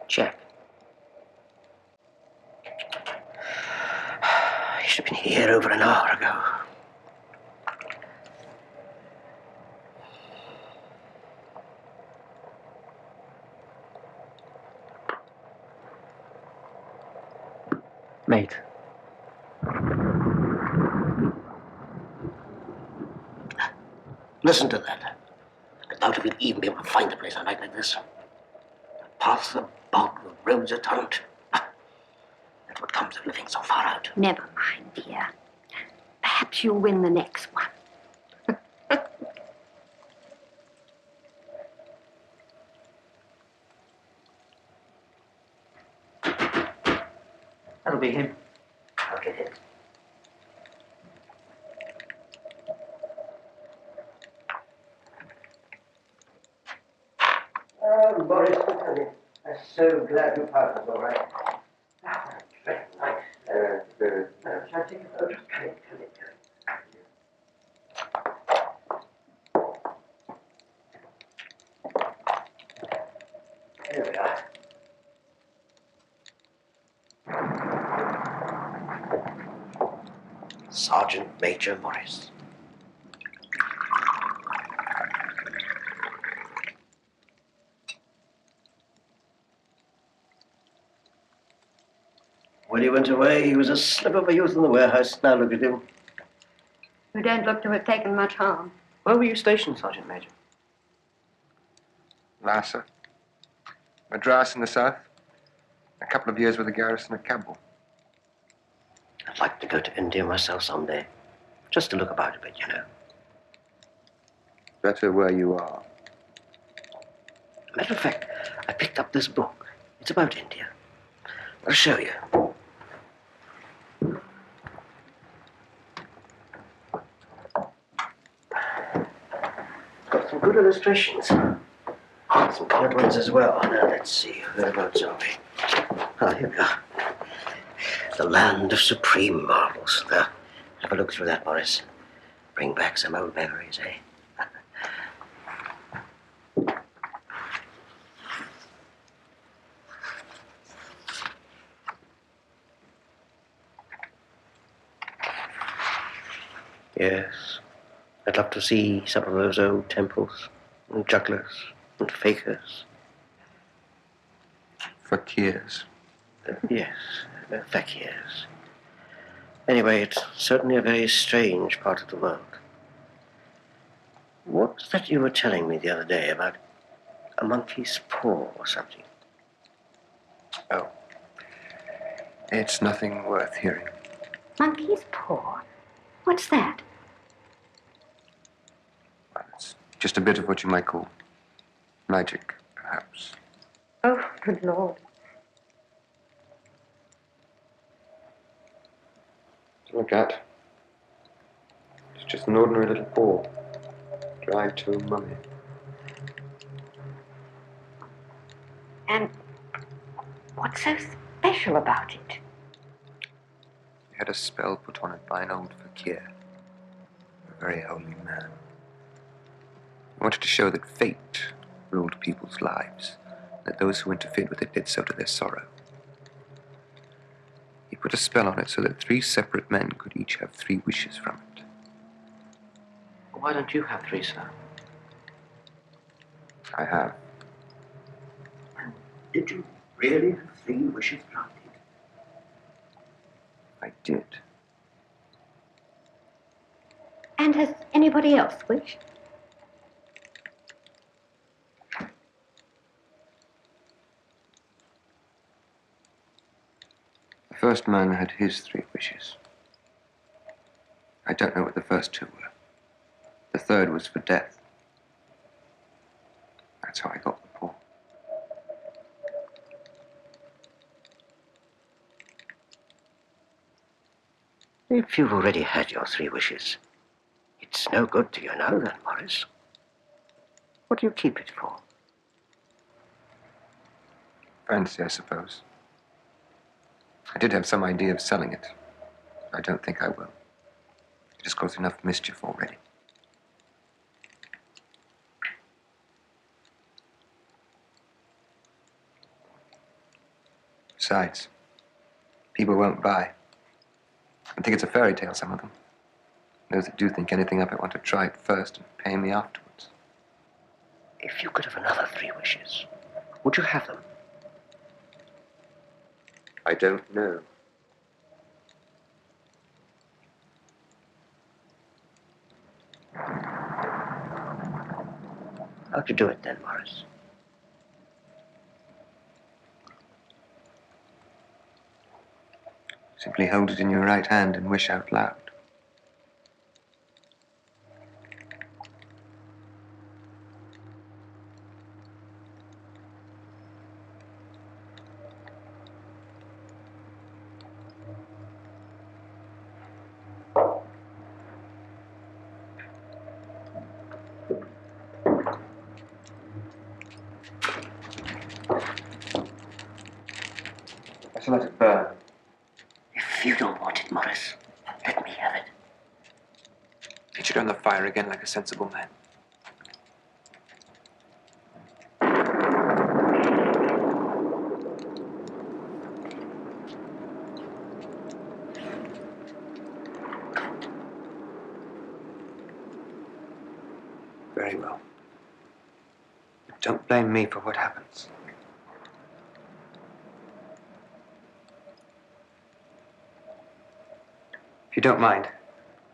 Jack. He should have been here over an hour ago. Mate. Listen to that. I doubt if we'll even be able to find a place on a night like this. The paths are bog, the roads are torrent. That's what comes of living so far out. Never mind, dear. Perhaps you'll win the next one. That'll be him. I'll get him. Boris, I'm so glad you passed us all right. Very nice. Shall I take a photo? Come in. Here we are. Sergeant Major Morris. When he went away, he was a slip of a youth in the warehouse. Now look at him. You don't look to have taken much harm. Where were you stationed, Sergeant Major? Lhasa. Madras in the south. A couple of years with the garrison at Kabul. I'd like to go to India myself someday. Just to look about a bit, you know. Better where you are. Matter of fact, I picked up this book. It's about India. I'll show you. Got some good illustrations. Some colored ones as well. Now, let's see. Whereabouts are we? Oh, here we are. The land of supreme marvels. There. Have a look through that, Boris. Bring back some old memories, eh? Yes. I'd love to see some of those old temples, and jugglers, and fakers. Fakirs. Yes, fakirs. Anyway, it's certainly a very strange part of the world. What was that you were telling me the other day about a monkey's paw or something? Oh. It's nothing worth hearing. Monkey's paw? What's that? Well, it's just a bit of what you might call magic, perhaps. Oh, good Lord. To look at. It's just an ordinary little paw, dragged to a mummy. And what's so special about it? He had a spell put on it by an old fakir, a very holy man. He wanted to show that fate ruled people's lives, that those who interfered with it did so to their sorrow. He put a spell on it so that 3 separate men could each have 3 wishes from it. Why don't you have 3, sir? I have. Did you really have 3 wishes granted? I did. And has anybody else wished? The first man had his 3 wishes. I don't know what the first 2 were. The third was for death. That's how I got the paw. If you've already had your 3 wishes, it's no good to you now then, Morris. What do you keep it for? Fancy, I suppose. I did have some idea of selling it. I don't think I will. It has caused enough mischief already. Besides, people won't buy. I think it's a fairy tale, some of them. Those that do think anything of it want to try it first and pay me afterwards. If you could have another 3 wishes, would you have them? I don't know. How'd you do it then, Morris? Simply hold it in your right hand and wish out loud. I shall let it burn. If you don't want it, Morris, let me have it. Pitch it on the fire again like a sensible man. Very well. Don't blame me for what happens. If you don't mind,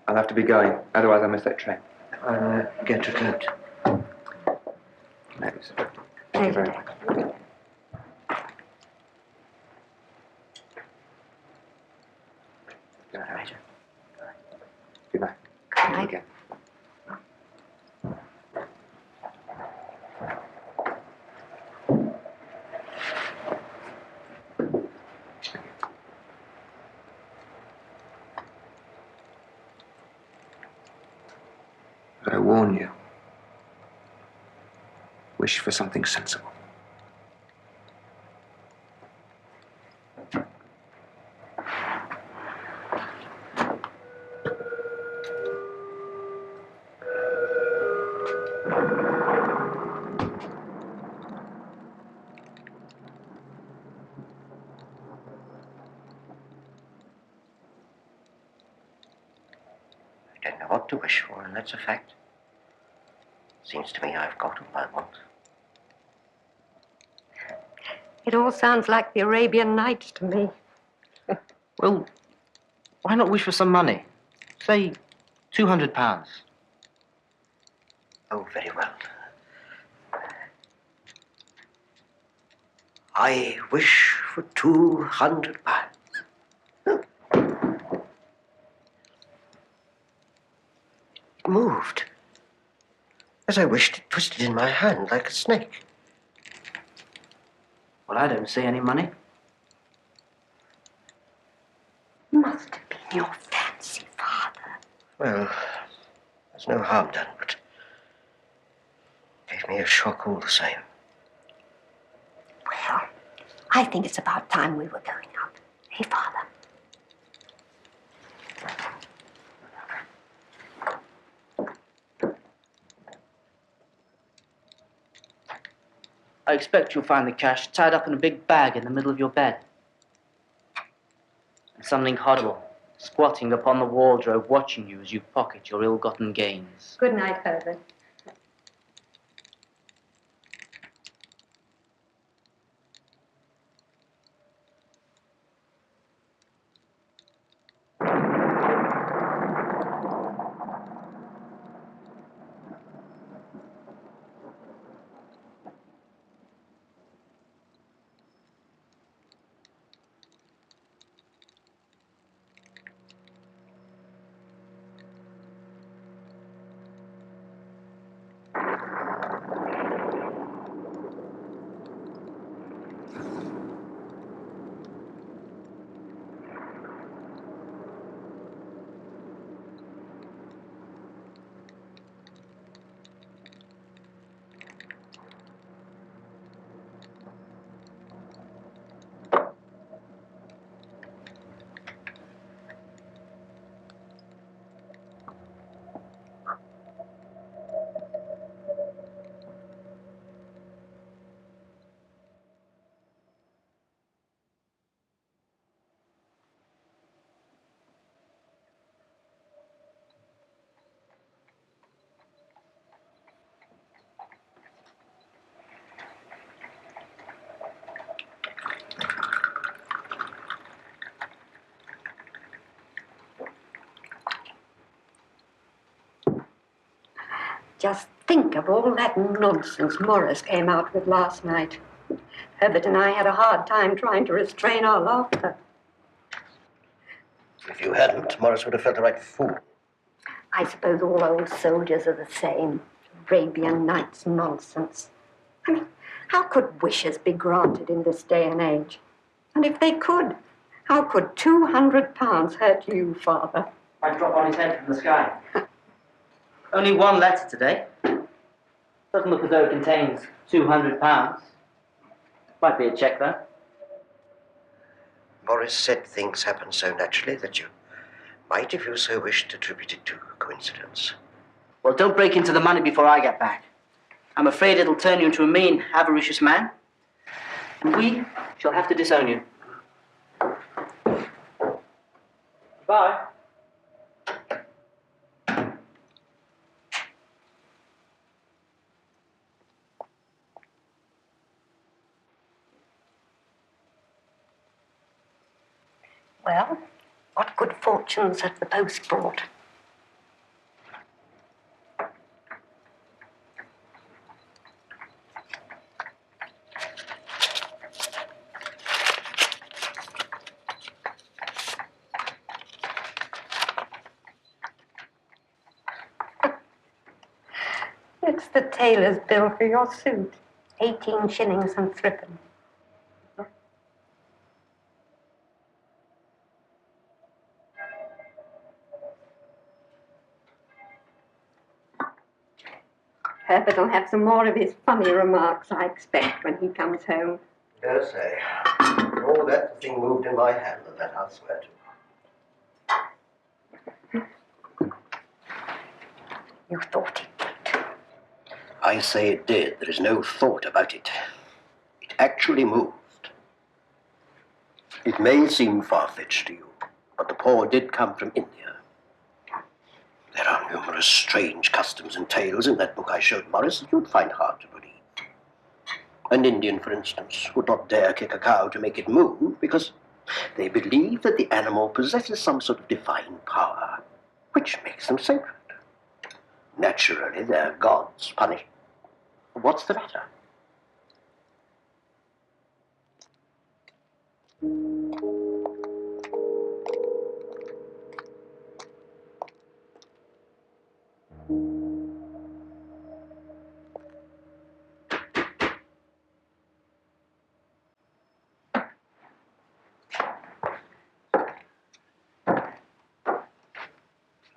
I'll have to be going. Otherwise, I'll miss that train. I'll get your coat. Thanks. Thank you very much. Good night, Major. Good night. Thank you again. But I warn you, wish for something sensible. I don't know what to wish for, and that's a fact. Seems to me I've got all I want. It all sounds like the Arabian Nights to me. Well, why not wish for some money? Say, £200. Oh, very well. I wish for £200. It moved. As I wished, it twisted in my hand like a snake. Well, I don't see any money. Must have been your fancy, Father. Well, there's no harm done, but gave me a shock all the same. Well, I think it's about time we were going out. Hey, Father. I expect you'll find the cash tied up in a big bag in the middle of your bed. And something horrible, squatting upon the wardrobe, watching you as you pocket your ill-gotten gains. Good night, Herbert. Just think of all that nonsense Morris came out with last night. Herbert and I had a hard time trying to restrain our laughter. If you hadn't, Morris would have felt a right fool. I suppose all old soldiers are the same. Arabian Nights nonsense. I mean, how could wishes be granted in this day and age? And if they could, how could £200 hurt you, Father? Might drop on his head from the sky. Only one letter today. Doesn't look as though it contains £200. Might be a cheque, though. Morris said things happen so naturally that you might, if you so wished, attribute it to coincidence. Well, don't break into the money before I get back. I'm afraid it'll turn you into a mean, avaricious man. And we shall have to disown you. Bye. Well, what good fortunes have the post brought? It's the tailor's bill for your suit. 18 shillings and threepence. Herbert will have some more of his funny remarks, I expect, when he comes home. Dare say. For all that, the thing moved in my hand, and that I'll swear to. You thought it did. I say it did. There is no thought about it. It actually moved. It may seem far-fetched to you, but the paw did come from India. There are numerous strange customs and tales in that book I showed Morris that you'd find hard to believe. An Indian, for instance, would not dare kick a cow to make it move because they believe that the animal possesses some sort of divine power, which makes them sacred. Naturally, their gods punish. What's the matter?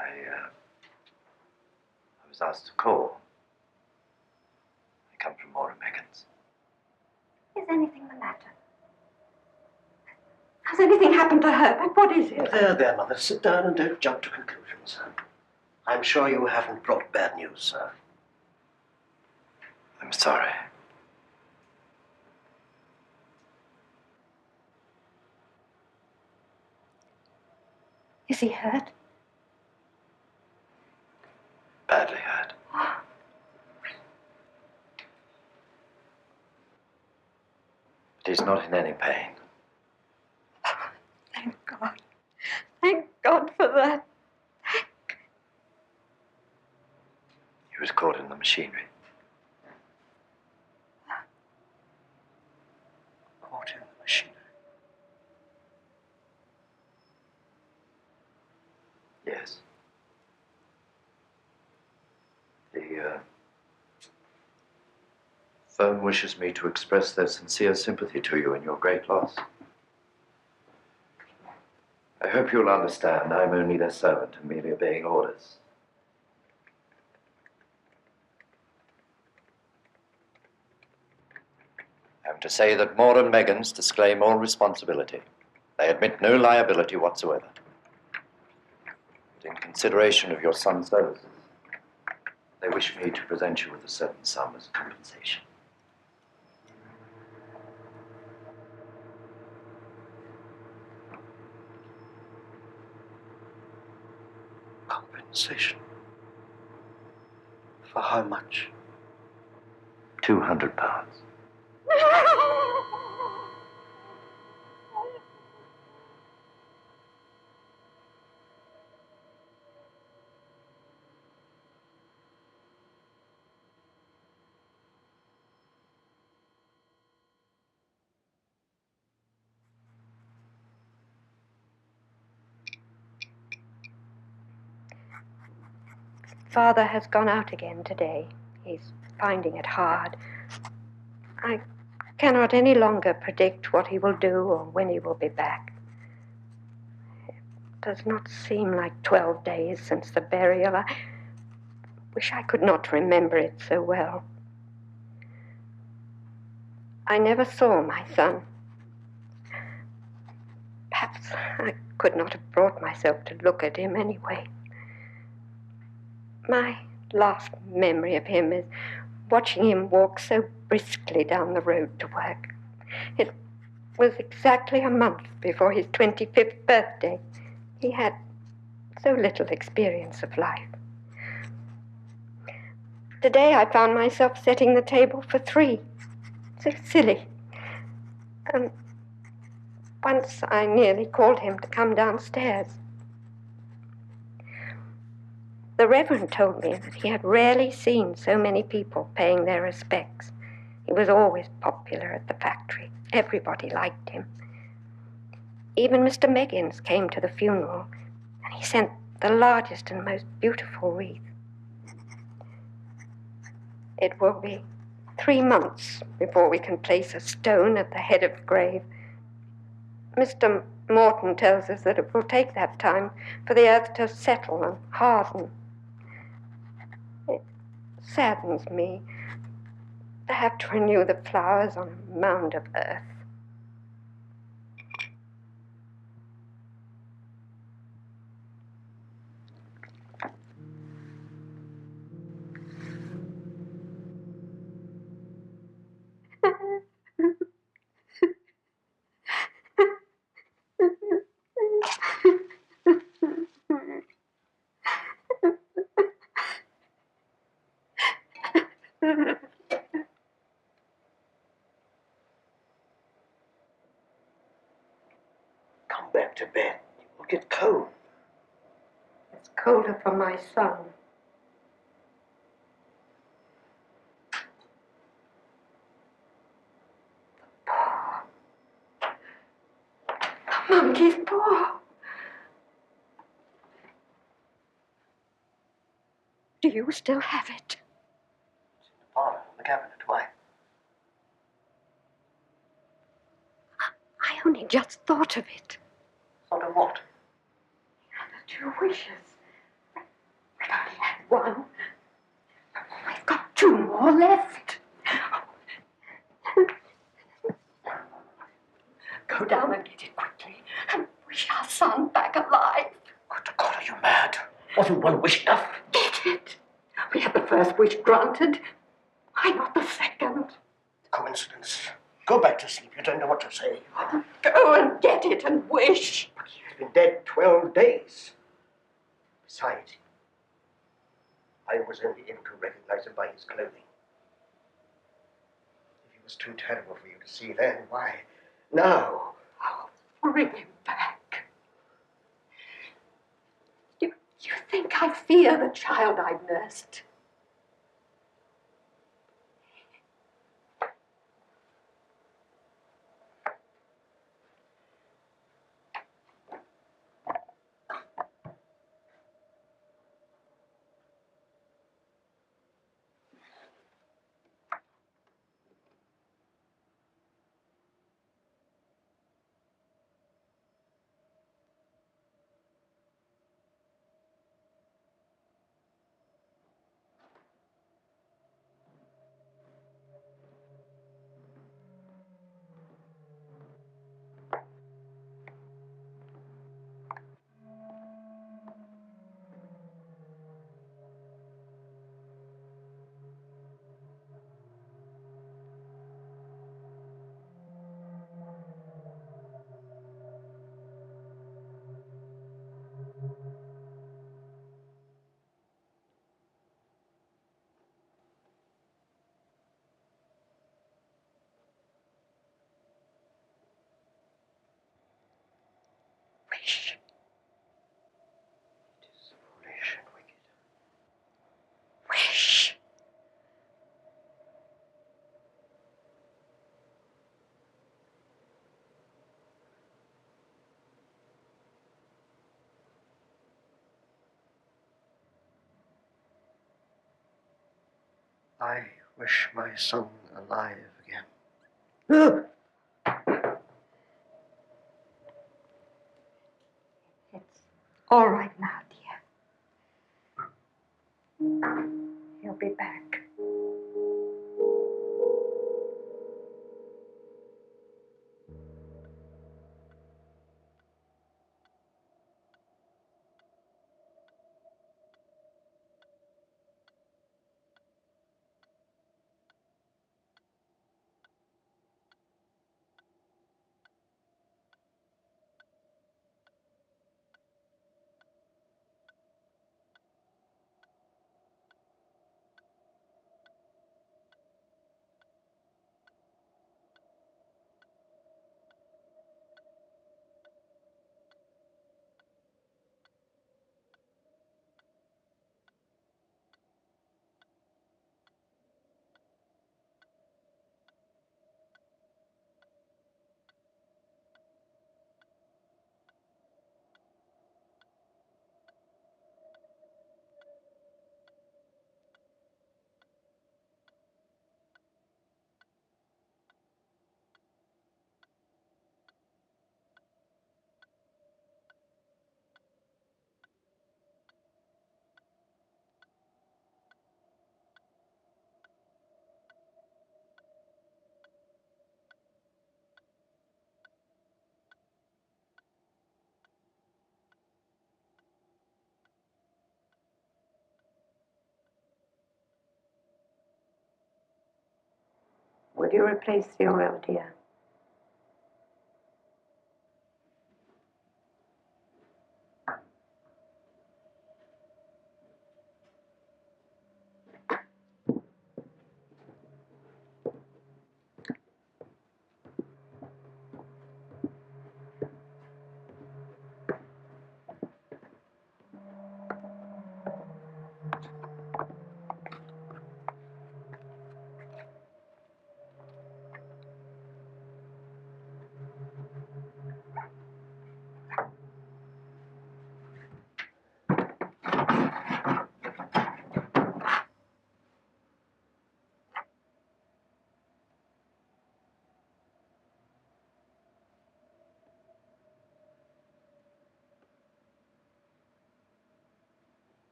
I was asked to call. I come from Maura Meggins. Is anything the matter? Has anything happened to her? What is it? There, Mother. Sit down and don't jump to conclusions. I'm sure you haven't brought bad news, sir. I'm sorry. Is he hurt? Badly hurt. But he's not in any pain. Thank God. Thank God for that. He was caught in the machinery. Caught in the machinery? Yes. The firm wishes me to express their sincere sympathy to you in your great loss. I hope you'll understand I'm only their servant and merely obeying orders. I'm to say that Moore and Meggins disclaim all responsibility. They admit no liability whatsoever. But in consideration of your son's services, they wish me to present you with a certain sum as compensation. Compensation? For how much? £200. Father has gone out again today. He's finding it hard. I cannot any longer predict what he will do or when he will be back. It does not seem like 12 days since the burial. I wish I could not remember it so well. I never saw my son. Perhaps I could not have brought myself to look at him anyway. My last memory of him is watching him walk so briskly down the road to work. It was exactly a month before his 25th birthday. He had so little experience of life. Today I found myself setting the table for 3. So silly. And once I nearly called him to come downstairs. The Reverend told me that he had rarely seen so many people paying their respects. He was always popular at the factory. Everybody liked him. Even Mr. Meggins came to the funeral, and he sent the largest and most beautiful wreath. It will be 3 months before we can place a stone at the head of the grave. Mr. Morton tells us that it will take that time for the earth to settle and harden. It saddens me to have to renew the flowers on a mound of earth. Come back to bed. You'll get cold. It's colder for my son. Paw. The monkey's paw. Do you still have it? It's in the parlor, the cabinet. Why? I only just thought of it. Thought of what? The 2 wishes. We've only had 1. We've got 2 more left. Go down and get it quickly and wish our son back alive. Good God, are you mad? Wasn't 1 wish enough? Get it. We had the first wish granted. Why not the second? Coincidence. Go back to sleep. You don't know what to say. Go and get it and wish. But been dead 12 days. Besides, I was only able to recognize him by his clothing. If he was too terrible for you to see then, why, now? Oh, bring him back. You think I fear the child I've nursed? Wish. It is foolish and wicked. Wish. I wish my son alive again. It's all right now, dear. He'll be back. Would you replace the oil, dear?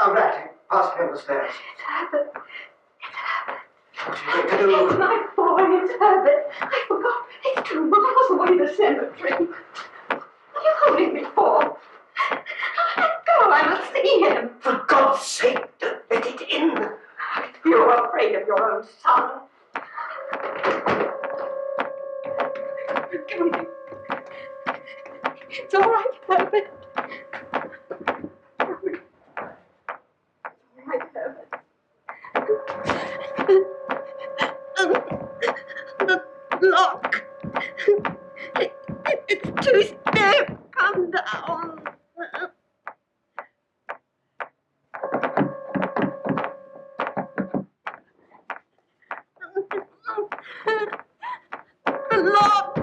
A rat passed me on the stairs. It's Herbert. It's Herbert. you do? Oh, my boy, it's Herbert. I forgot. It's 2 miles away, the cemetery. What are you holding me for? Let go, I must see him. For God's sake, don't let it in. You're afraid of your own son. Come here. It's all right, Herbert. All right, Herbert. The lock. It's too stiff. Come down. The lock.